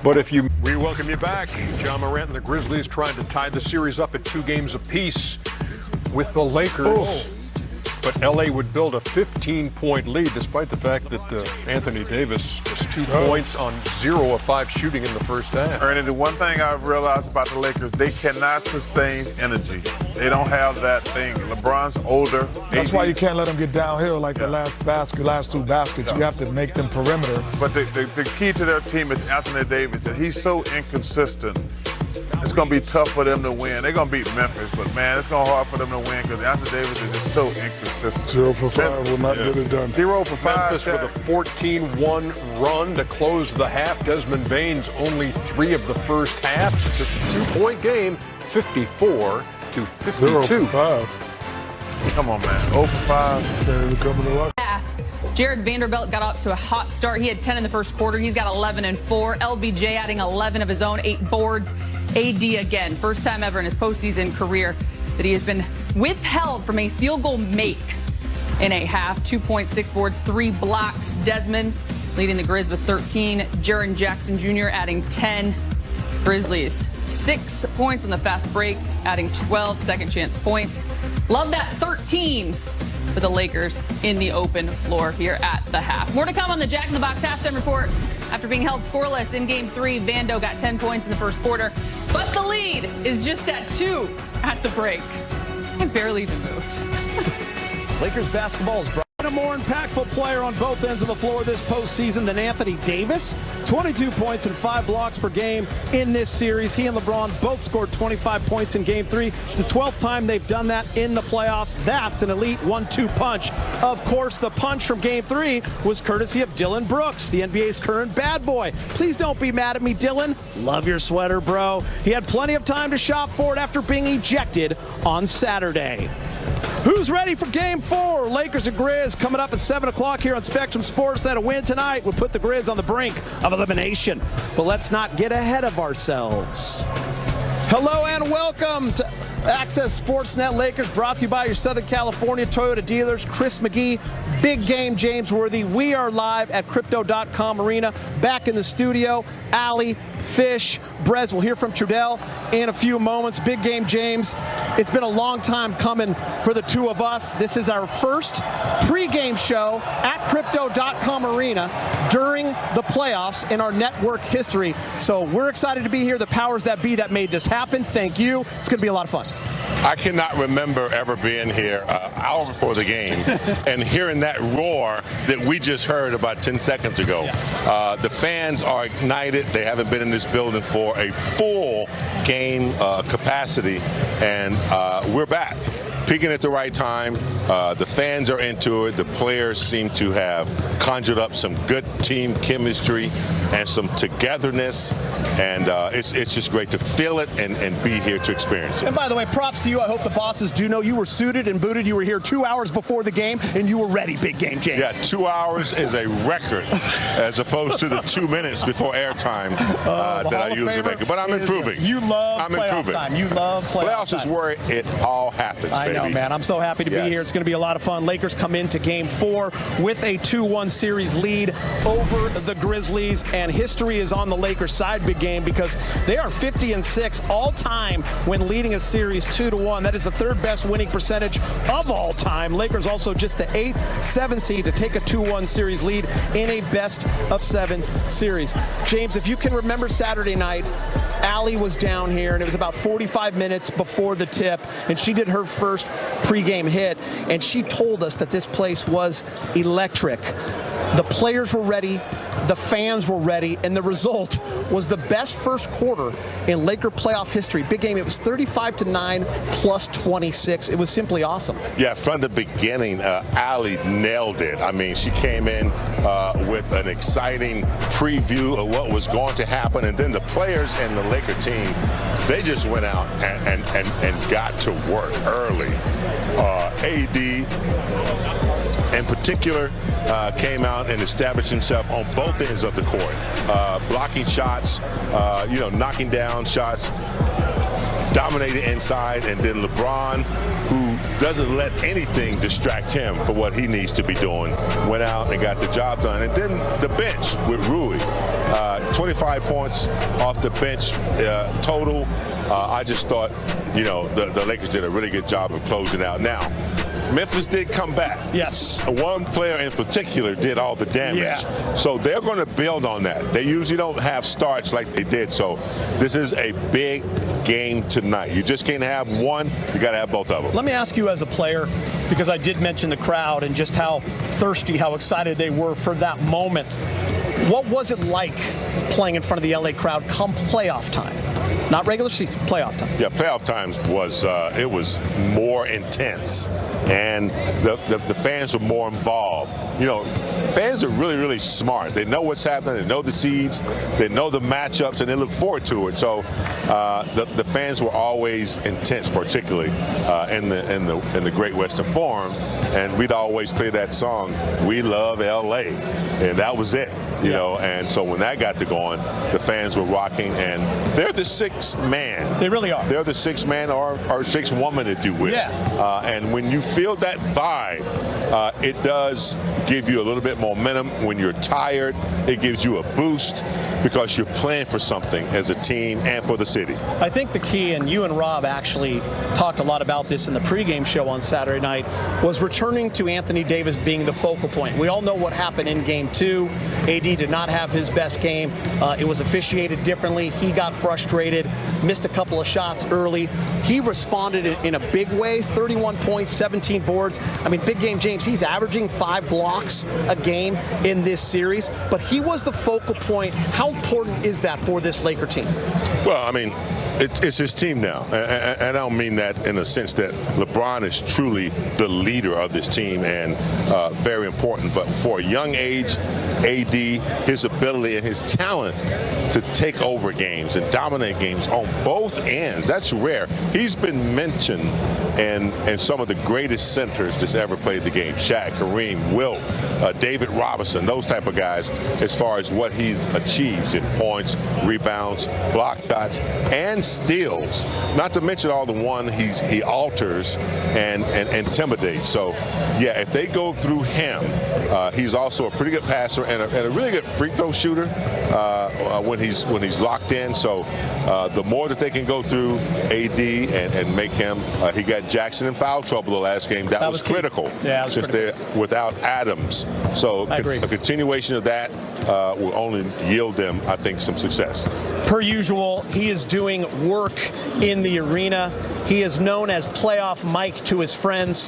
But we welcome you back. John Morant and the Grizzlies trying to tie the series up at 2 games apiece with the Lakers. But L.A. would build a 15-point lead despite the fact that Anthony Davis was 2 points on 0 of 5 shooting in the first half. Ernie, the one thing I've realized about the Lakers, they cannot sustain energy. They don't have that thing. LeBron's older. That's why you can't let them get downhill like the last 2 baskets. You have to make them perimeter. But the key to their team is Anthony Davis, and he's so inconsistent. It's going to be tough for them to win. They're going to beat Memphis, but, man, it's going to be hard for them to win because Anthony Davis is just so inconsistent. 0 for 5 will not get it done. 0 for 5. Memphis with a 14-1 run to close the half. Desmond Bane's only 3 of the first half. Just a 2-point game, 54 to 52. 0 for 5. Come on, man. 0 for 5. They're recovering a lot. Jared Vanderbilt got off to a hot start. He had 10 in the first quarter. He's got 11 and 4. LBJ adding 11 of his own, 8 boards. AD again, first time ever in his postseason career that he has been withheld from a field goal make in a half. 2.6 boards, 3 blocks. Desmond leading the Grizz with 13. Jaren Jackson Jr. adding 10. Grizzlies 6 points on the fast break, adding 12 second chance points. Love that 13 for the Lakers in the open floor here at the half. More to come on the Jack in the Box halftime report. After being held scoreless in Game 3, Vando got 10 points in the first quarter, but the lead is just at 2 at the break. I barely even moved. Lakers basketball is brought. A more impactful player on both ends of the floor this postseason than Anthony Davis. 22 points and 5 blocks per game in this series. He and LeBron both scored 25 points in Game 3. The 12th time they've done that in the playoffs. That's an elite 1-2 punch. Of course, the punch from Game 3 was courtesy of Dillon Brooks, the NBA's current bad boy. Please don't be mad at me, Dillon. Love your sweater, bro. He had plenty of time to shop for it after being ejected on Saturday. Who's ready for Game 4? Lakers and Grizz coming up at 7 o'clock here on Spectrum Sports. That a win tonight would put the Grizz on the brink of elimination. But let's not get ahead of ourselves. Hello and welcome to Access Sportsnet Lakers, brought to you by your Southern California Toyota dealers. Chris McGee, Big Game James Worthy. We are live at Crypto.com Arena. Back in the studio, Allie, Fish, Brez. We'll hear from Trudell in a few moments. Big Game James. It's been a long time coming for the two of us. This is our first pregame show at Crypto.com Arena during the playoffs in our network history. So we're excited to be here. The powers that be that made this happen. Thank you. It's going to be a lot of fun. I cannot remember ever being here an hour before the game and hearing that roar that we just heard about 10 seconds ago. The fans are ignited. They haven't been in this building for a full game capacity, and we're back. Peaking at the right time. The fans are into it. The players seem to have conjured up some good team chemistry and some togetherness, and it's just great to feel it and be here to experience it. And by the way, props to you. I hope the bosses do know you were suited and booted. You were here 2 hours before the game, and you were ready, Big Game James. Yeah, 2 hours is a record as opposed to the 2 minutes before airtime that I usually make it. But I'm improving. You love playoff time. You love playoff time. Playoffs is where it all happens, I know, man. I'm so happy to be here. It's going to be a lot of fun. Lakers come into Game 4 with a 2-1 series lead over the Grizzlies, and history is on the Lakers' side, Big Game, because they are 50-6 all-time when leading a series 2-1. That is the 3rd best winning percentage of all time. Lakers also just the 8th, 7th seed to take a 2-1 series lead in a best-of-7 series. James, if you can remember Saturday night, Allie was down here, and it was about 45 minutes before the tip, and she did her first pregame hit, and she told us that this place was electric. The players were ready, the fans were ready, and the result was the best first quarter in Laker playoff history. Big Game, it was 35-9 plus 26. It was simply awesome. Yeah, from the beginning, Allie nailed it. I mean, she came in with an exciting preview of what was going to happen, and then the players and the Laker team, they just went out and got to work early. AD in particular came out and established himself on both ends of the court, blocking shots, knocking down shots, dominated inside, and then LeBron, who doesn't let anything distract him for what he needs to be doing. Went out and got the job done. And then the bench with Rui, 25 points off the bench total. I just thought, the Lakers did a really good job of closing out. Now, Memphis did come back. Yes. One player in particular did all the damage. Yeah. So they're going to build on that. They usually don't have starts like they did. So this is a big game tonight. You just can't have one. You got to have both of them. Let me ask you as a player, because I did mention the crowd and just how thirsty, how excited they were for that moment. What was it like playing in front of the LA crowd come playoff time? Not regular season, playoff time. Yeah, playoff times was it was more intense, and the fans were more involved. Fans are really, really smart. They know what's happening. They know the seeds. They know the matchups, and they look forward to it. So the fans were always intense, particularly in the Great Western Forum, and we'd always play that song, "We Love LA," and that was it. And so when that got to going, the fans were rocking, and they're the sixth man. They really are. They're the sixth man or sixth woman, if you will. Yeah. And when you feel that vibe, it does give you a little bit momentum. When you're tired, it gives you a boost because you're playing for something as a team and for the city. I think the key, and you and Rob actually talked a lot about this in the pregame show on Saturday night, was returning to Anthony Davis being the focal point. We all know what happened in Game 2. AD did not have his best game. It was officiated differently. He got frustrated, missed a couple of shots early. He responded in a big way, 31 points, 17 boards. I mean, Big Game James, he's averaging 5 blocks a game in this series, but he was the focal point. How important is that for this Laker team? Well, I mean, it's his team now. And I don't mean that in the sense that LeBron is truly the leader of this team and very important. But for a young age, AD, his ability and his talent to take over games and dominate games on both ends, that's rare. He's been mentioned in some of the greatest centers that's ever played the game. Shaq, Kareem, Wilt, David Robinson, those type of guys, as far as what he achieves in points, rebounds, block shots, and steals. Not to mention all the one he alters and intimidates. So, yeah, if they go through him, he's also a pretty good passer and a really good free throw shooter when he's locked in. So the more that they can go through AD and make him, he got Jackson in foul trouble the last game. That was critical. Yeah, it was since critical. they're without Adams. So a continuation of that will only yield them, I think, some success. Per usual, he is doing work in the arena. He is known as Playoff Mike to his friends.